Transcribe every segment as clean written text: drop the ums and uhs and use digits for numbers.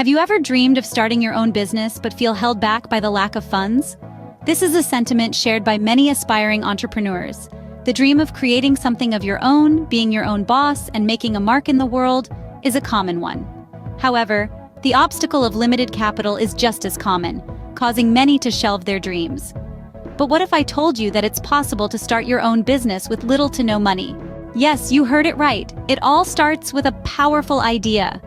Have you ever dreamed of starting your own business but feel held back by the lack of funds? This is a sentiment shared by many aspiring entrepreneurs. The dream of creating something of your own, being your own boss, and making a mark in the world is a common one. However, the obstacle of limited capital is just as common, causing many to shelve their dreams. But what if I told you that it's possible to start your own business with little to no money? Yes, you heard it right. It all starts with a powerful idea.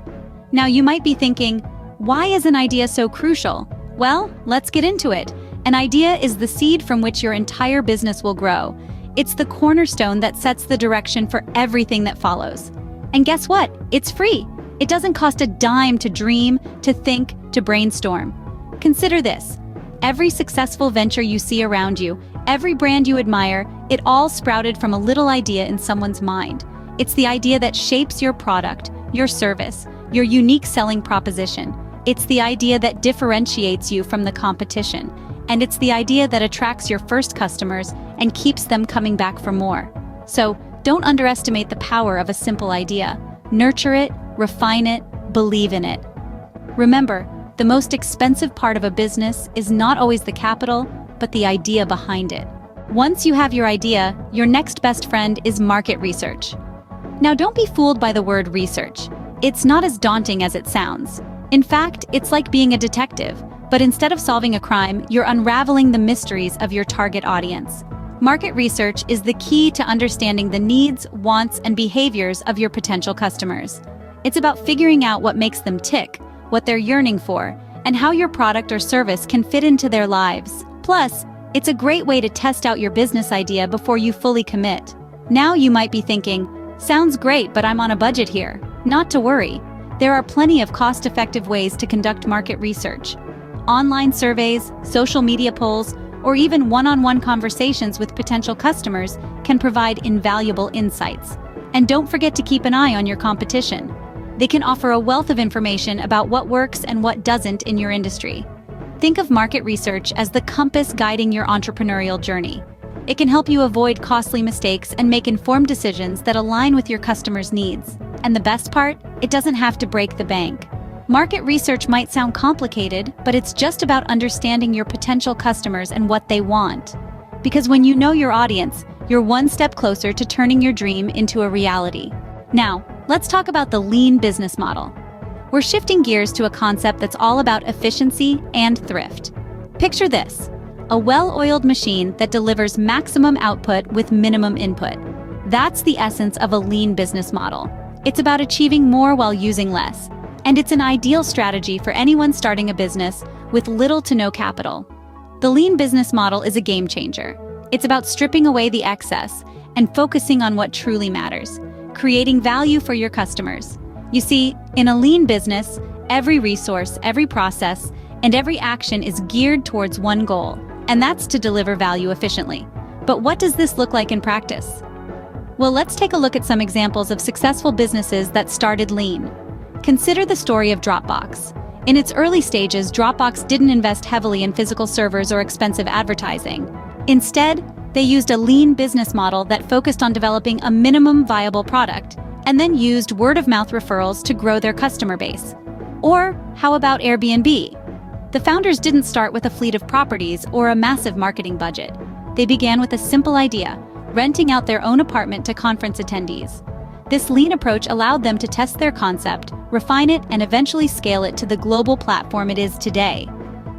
Now you might be thinking, why is an idea so crucial? Well, let's get into it. An idea is the seed from which your entire business will grow. It's the cornerstone that sets the direction for everything that follows. And guess what? It's free. It doesn't cost a dime to dream, to think, to brainstorm. Consider this. Every successful venture you see around you, every brand you admire, it all sprouted from a little idea in someone's mind. It's the idea that shapes your product, your service, your unique selling proposition. It's the idea that differentiates you from the competition. And it's the idea that attracts your first customers and keeps them coming back for more. So, don't underestimate the power of a simple idea. Nurture it, refine it, believe in it. Remember, the most expensive part of a business is not always the capital, but the idea behind it. Once you have your idea, your next best friend is market research. Now don't be fooled by the word research. It's not as daunting as it sounds. In fact, it's like being a detective, but instead of solving a crime, you're unraveling the mysteries of your target audience. Market research is the key to understanding the needs, wants, and behaviors of your potential customers. It's about figuring out what makes them tick, what they're yearning for, and how your product or service can fit into their lives. Plus, it's a great way to test out your business idea before you fully commit. Now you might be thinking, sounds great, but I'm on a budget here. Not to worry. There are plenty of cost-effective ways to conduct market research. Online surveys, social media polls, or even one-on-one conversations with potential customers can provide invaluable insights. And don't forget to keep an eye on your competition. They can offer a wealth of information about what works and what doesn't in your industry. Think of market research as the compass guiding your entrepreneurial journey. It can help you avoid costly mistakes and make informed decisions that align with your customers' needs. And the best part? It doesn't have to break the bank. Market research might sound complicated, but it's just about understanding your potential customers and what they want. Because when you know your audience, you're one step closer to turning your dream into a reality. Now, let's talk about the lean business model. We're shifting gears to a concept that's all about efficiency and thrift. Picture this, a well-oiled machine that delivers maximum output with minimum input. That's the essence of a lean business model. It's about achieving more while using less. And it's an ideal strategy for anyone starting a business with little to no capital. The lean business model is a game changer. It's about stripping away the excess and focusing on what truly matters, creating value for your customers. You see, in a lean business, every resource, every process, and every action is geared towards one goal, and that's to deliver value efficiently. But what does this look like in practice? Well, let's take a look at some examples of successful businesses that started lean. Consider the story of Dropbox. In its early stages, Dropbox didn't invest heavily in physical servers or expensive advertising. Instead, they used a lean business model that focused on developing a minimum viable product and then used word-of-mouth referrals to grow their customer base. Or how about Airbnb? The founders didn't start with a fleet of properties or a massive marketing budget. They began with a simple idea, renting out their own apartment to conference attendees. This lean approach allowed them to test their concept, refine it, and eventually scale it to the global platform it is today.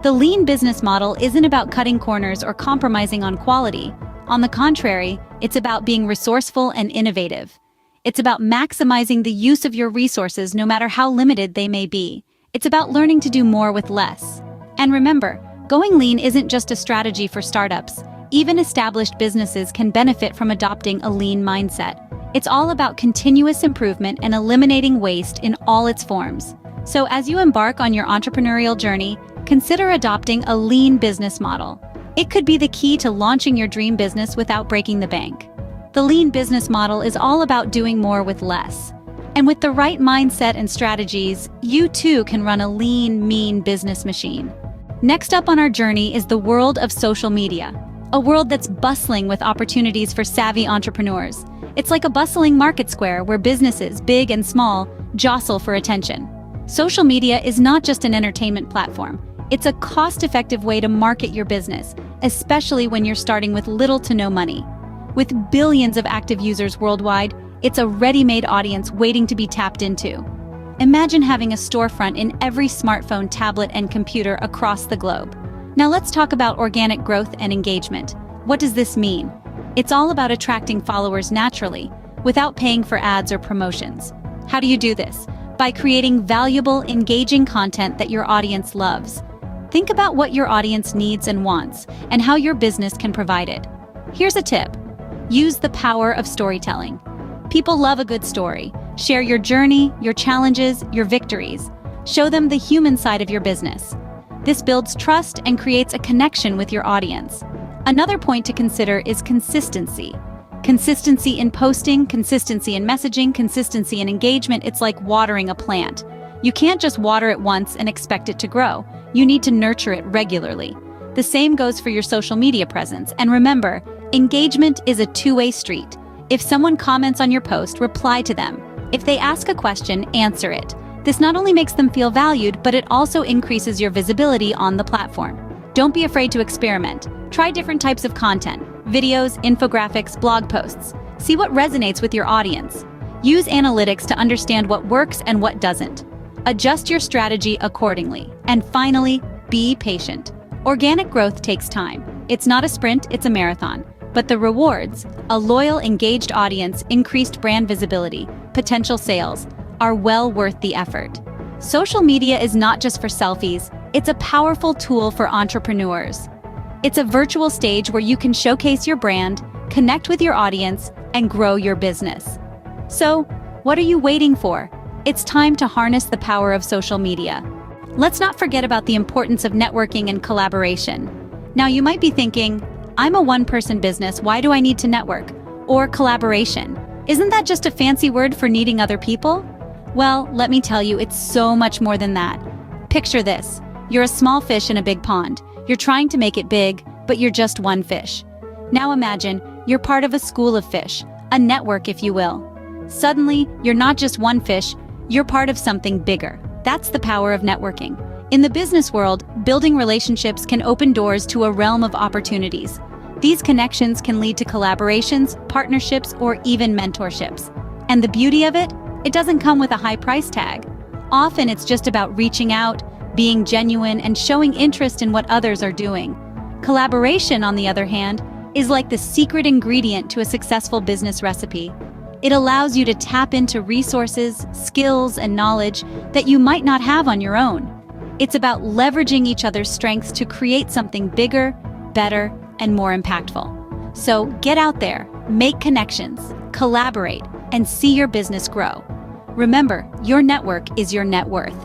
The lean business model isn't about cutting corners or compromising on quality. On the contrary, it's about being resourceful and innovative. It's about maximizing the use of your resources no matter how limited they may be. It's about learning to do more with less. And remember, going lean isn't just a strategy for startups. Even established businesses can benefit from adopting a lean mindset. It's all about continuous improvement and eliminating waste in all its forms. So as you embark on your entrepreneurial journey, consider adopting a lean business model. It could be the key to launching your dream business without breaking the bank. The lean business model is all about doing more with less. And with the right mindset and strategies, you too can run a lean, mean business machine. Next up on our journey is the world of social media, a world that's bustling with opportunities for savvy entrepreneurs. It's like a bustling market square where businesses, big and small, jostle for attention. Social media is not just an entertainment platform. It's a cost-effective way to market your business, especially when you're starting with little to no money. With billions of active users worldwide, it's a ready-made audience waiting to be tapped into. Imagine having a storefront in every smartphone, tablet, and computer across the globe. Now let's talk about organic growth and engagement. What does this mean? It's all about attracting followers naturally, without paying for ads or promotions. How do you do this? By creating valuable, engaging content that your audience loves. Think about what your audience needs and wants, and how your business can provide it. Here's a tip. Use the power of storytelling. People love a good story. Share your journey, your challenges, your victories. Show them the human side of your business. This builds trust and creates a connection with your audience. Another point to consider is consistency. Consistency in posting, consistency in messaging, consistency in engagement. It's like watering a plant. You can't just water it once and expect it to grow. You need to nurture it regularly. The same goes for your social media presence. And remember, engagement is a two-way street. If someone comments on your post, reply to them. If they ask a question, answer it. This not only makes them feel valued, but it also increases your visibility on the platform. Don't be afraid to experiment. Try different types of content, videos, infographics, blog posts. See what resonates with your audience. Use analytics to understand what works and what doesn't. Adjust your strategy accordingly. And finally, be patient. Organic growth takes time. It's not a sprint, it's a marathon. But the rewards, a loyal, engaged audience, increased brand visibility, potential sales, are well worth the effort. Social media is not just for selfies, it's a powerful tool for entrepreneurs. It's a virtual stage where you can showcase your brand, connect with your audience, and grow your business. So, what are you waiting for? It's time to harness the power of social media. Let's not forget about the importance of networking and collaboration. Now, you might be thinking, I'm a one-person business, why do I need to network? Or collaboration. Isn't that just a fancy word for needing other people? Well, let me tell you, it's so much more than that. Picture this. You're a small fish in a big pond. You're trying to make it big, but you're just one fish. Now imagine, you're part of a school of fish, a network if you will. Suddenly, you're not just one fish, you're part of something bigger. That's the power of networking. In the business world, building relationships can open doors to a realm of opportunities. These connections can lead to collaborations, partnerships, or even mentorships. And the beauty of it? It doesn't come with a high price tag. Often it's just about reaching out, being genuine, and showing interest in what others are doing. Collaboration, on the other hand, is like the secret ingredient to a successful business recipe. It allows you to tap into resources, skills, and knowledge that you might not have on your own. It's about leveraging each other's strengths to create something bigger, better, and more impactful. So get out there, make connections, collaborate, and see your business grow. Remember, your network is your net worth.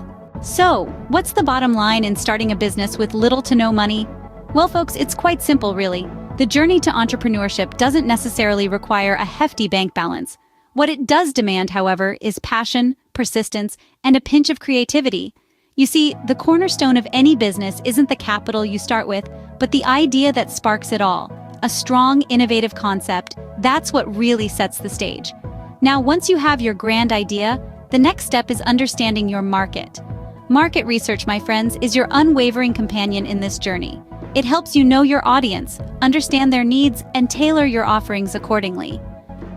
So, what's the bottom line in starting a business with little to no money? Well, folks, it's quite simple, really. The journey to entrepreneurship doesn't necessarily require a hefty bank balance. What it does demand, however, is passion, persistence, and a pinch of creativity. You see, the cornerstone of any business isn't the capital you start with, but the idea that sparks it all. A strong, innovative concept, that's what really sets the stage. Now, once you have your grand idea, the next step is understanding your market. Market research, my friends, is your unwavering companion in this journey. It helps you know your audience, understand their needs, and tailor your offerings accordingly.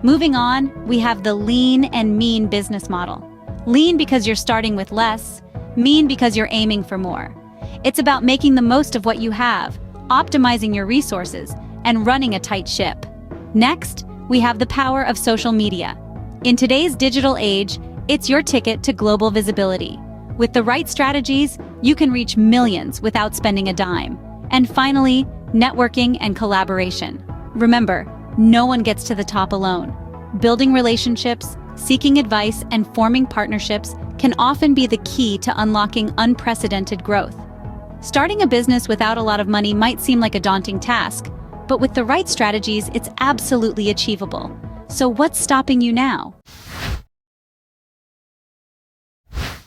Moving on, we have the lean and mean business model. Lean because you're starting with less, mean because you're aiming for more. It's about making the most of what you have, optimizing your resources, and running a tight ship. Next, we have the power of social media. In today's digital age, it's your ticket to global visibility. With the right strategies, you can reach millions without spending a dime. And finally, networking and collaboration. Remember, no one gets to the top alone. Building relationships, seeking advice, and forming partnerships can often be the key to unlocking unprecedented growth. Starting a business without a lot of money might seem like a daunting task, but with the right strategies, it's absolutely achievable. So what's stopping you now?